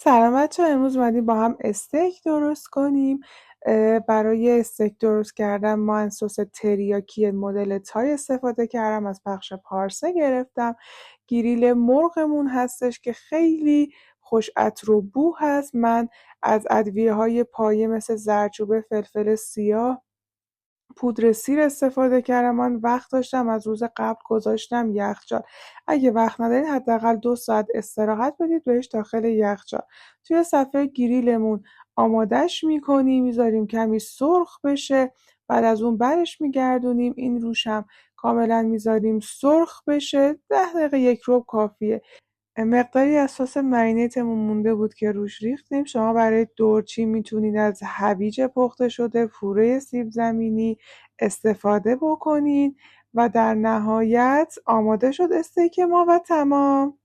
سلام بچه‌ها، امروز اومدیم با هم استیک درست کنیم. برای استیک درست کردن من سس تریاکی مدل تای استفاده کردم، از پخش پارسه گرفتم. گریل مرغمون هستش که خیلی خوش عطر و بو هست. من از ادویه‌های پایه مثل زردچوبه، فلفل سیاه، پودر سیر استفاده کردم. من وقت داشتم از روز قبل گذاشتم یخچال. اگه وقت ندارید حداقل 2 ساعت استراحت بدید بهش داخل یخچال. توی صفحه گریلمون آمادش میکنیم، میذاریم کمی سرخ بشه، بعد از اون برش میگردونیم. این روش هم کاملا میذاریم سرخ بشه. 10 دقیقه یک ربع کافیه. مقداری از سس مرینیتمون مونده بود که روش ریختیم. شما برای دورچی میتونید از هویج پخته شده، پوره سیب زمینی استفاده بکنید و در نهایت آماده شد استیک ما و تمام.